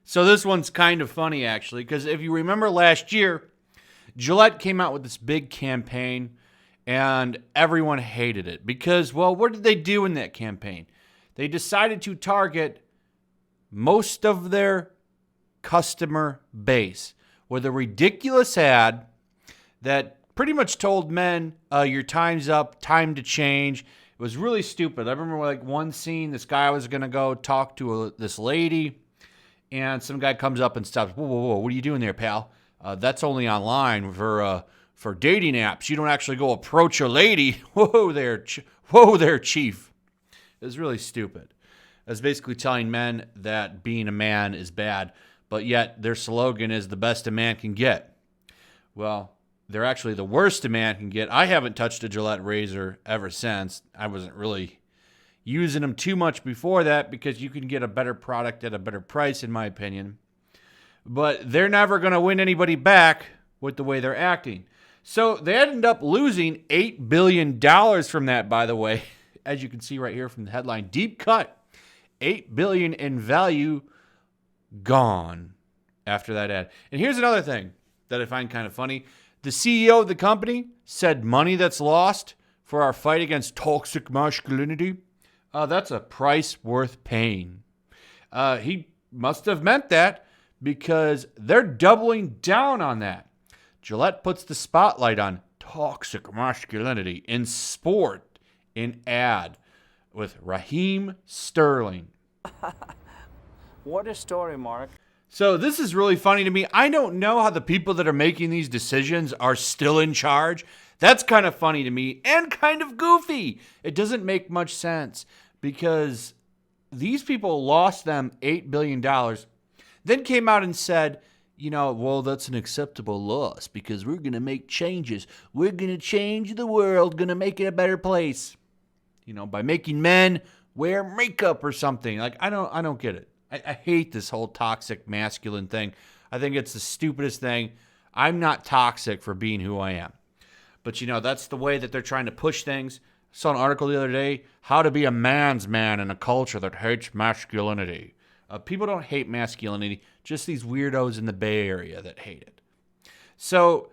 So this one's kind of funny, actually, because if you remember last year, Gillette came out with this big campaign, and everyone hated it because, well, what did they do in that campaign? They decided to target most of their customer base with a ridiculous ad that pretty much told men, your time's up, time to change. It was really stupid. I remember like one scene, this guy was going to go talk to this lady, and some guy comes up and stops. Whoa, whoa, whoa, what are you doing there, pal? That's only online for dating apps. You don't actually go approach a lady. Whoa there, chief. It was really stupid. It was basically telling men that being a man is bad, but yet their slogan is the best a man can get. Well, they're actually the worst a man can get. I haven't touched a Gillette razor ever since. I wasn't really using them too much before that because you can get a better product at a better price, in my opinion. But they're never going to win anybody back with the way they're acting. So they ended up losing $8 billion from that, by the way. As you can see right here from the headline, deep cut. $8 billion in value gone after that ad. And here's another thing that I find kind of funny. The CEO of the company said money that's lost for our fight against toxic masculinity, that's a price worth paying. He must have meant that because they're doubling down on that. Gillette puts the spotlight on toxic masculinity in sport in ad with Raheem Sterling. What a story, Mark. So this is really funny to me. I don't know how the people that are making these decisions are still in charge. That's kind of funny to me and kind of goofy. It doesn't make much sense because these people lost them $8 billion, then came out and said, well, that's an acceptable loss because we're going to make changes. We're going to change the world, going to make it a better place. By making men wear makeup or something. Like, I don't get it. I hate this whole toxic masculine thing. I think it's the stupidest thing. I'm not toxic for being who I am. But, that's the way that they're trying to push things. I saw an article the other day, how to be a man's man in a culture that hates masculinity. People don't hate masculinity, just these weirdos in the Bay Area that hate it. So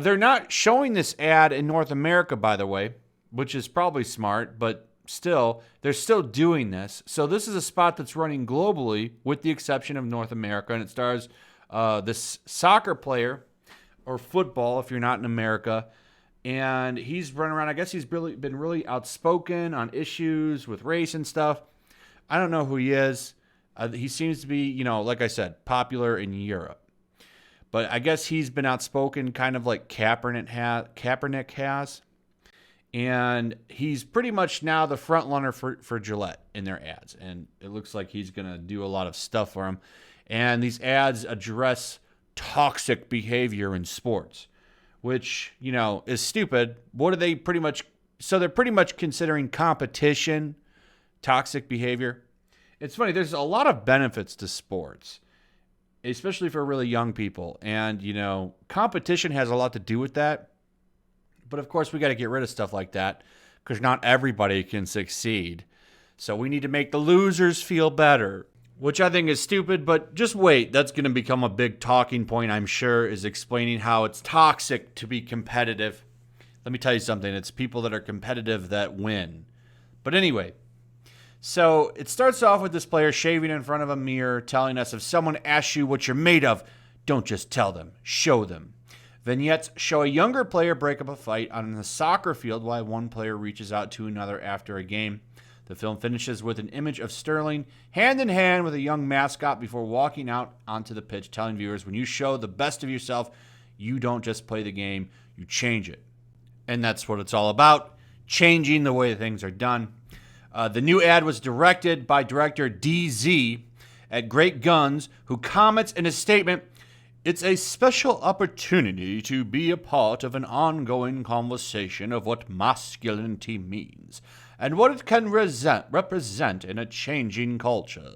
they're not showing this ad in North America, by the way, which is probably smart, but still, they're still doing this. So this is a spot that's running globally with the exception of North America, and it stars this soccer player or football if you're not in America, and he's running around. I guess he's been really outspoken on issues with race and stuff. I don't know who he is. He seems to be, like I said, popular in Europe. But I guess he's been outspoken kind of like Kaepernick has. And he's pretty much now the front runner for Gillette in their ads. And it looks like he's going to do a lot of stuff for them. And these ads address toxic behavior in sports, which, is stupid. What are they pretty much? So they're pretty much considering competition toxic behavior. It's funny. There's a lot of benefits to sports, especially for really young people. And, competition has a lot to do with that. But of course, we got to get rid of stuff like that because not everybody can succeed. So we need to make the losers feel better, which I think is stupid. But just wait. That's going to become a big talking point, I'm sure, is explaining how it's toxic to be competitive. Let me tell you something. It's people that are competitive that win. But anyway, so it starts off with this player shaving in front of a mirror, telling us if someone asks you what you're made of, don't just tell them, show them. Vignettes show a younger player break up a fight on the soccer field while one player reaches out to another after a game. The film finishes with an image of Sterling hand in hand with a young mascot before walking out onto the pitch, telling viewers, when you show the best of yourself, you don't just play the game, you change it. And that's what it's all about, changing the way things are done. The new ad was directed by director DZ at Great Guns, who comments in a statement, "It's a special opportunity to be a part of an ongoing conversation of what masculinity means and what it can represent in a changing culture.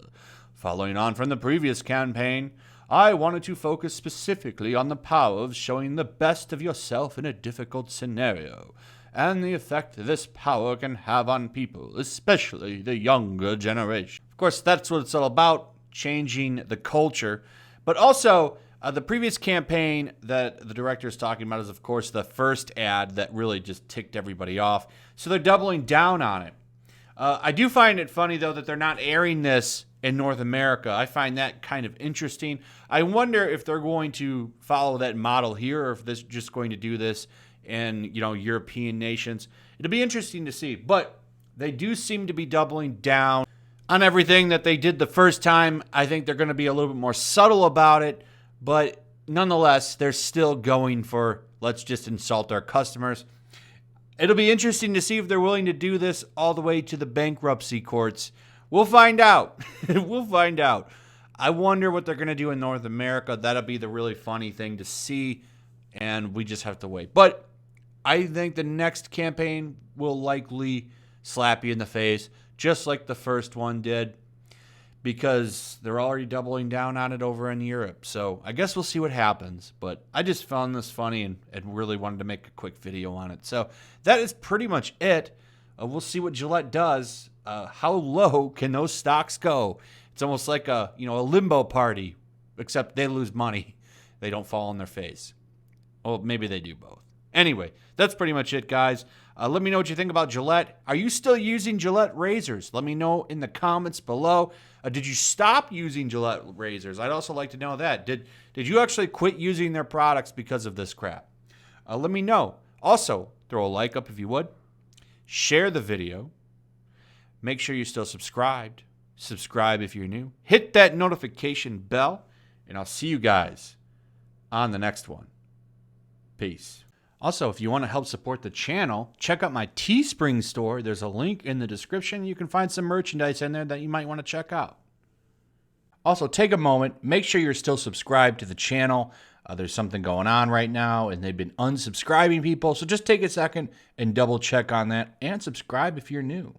Following on from the previous campaign, I wanted to focus specifically on the power of showing the best of yourself in a difficult scenario and the effect this power can have on people, especially the younger generation." Of course, that's what it's all about. changing the culture. But also, the previous campaign that the director is talking about is, of course, the first ad that really just ticked everybody off. So they're doubling down on it. I do find it funny, though, that they're not airing this in North America. I find that kind of interesting. I wonder if they're going to follow that model here, or if they're just going to do this in, European nations. It'll be interesting to see. But they do seem to be doubling down on everything that they did the first time. I think they're going to be a little bit more subtle about it. But nonetheless, they're still going for, let's just insult our customers. It'll be interesting to see if they're willing to do this all the way to the bankruptcy courts. We'll find out. We'll find out. I wonder what they're going to do in North America. That'll be the really funny thing to see, and we just have to wait. But I think the next campaign will likely slap you in the face, just like the first one did, because they're already doubling down on it over in Europe. So I guess we'll see what happens. But I just found this funny and really wanted to make a quick video on it. So that is pretty much it. We'll see what Gillette does. How low can those stocks go? It's almost like a limbo party, except they lose money. They don't fall on their face. Well, maybe they do both. Anyway, that's pretty much it, guys. Let me know what you think about Gillette. Are you still using Gillette razors? Let me know in the comments below. Did you stop using Gillette razors? I'd also like to know that. Did you actually quit using their products because of this crap? Let me know. Also, throw a like up if you would. Share the video. Make sure you're still subscribed. Subscribe if you're new. Hit that notification bell, and I'll see you guys on the next one. Peace. Also, if you want to help support the channel, check out my Teespring store. There's a link in the description. You can find some merchandise in there that you might want to check out. Also, take a moment. Make sure you're still subscribed to the channel. There's something going on right now, and they've been unsubscribing people. So just take a second and double check on that, and subscribe if you're new.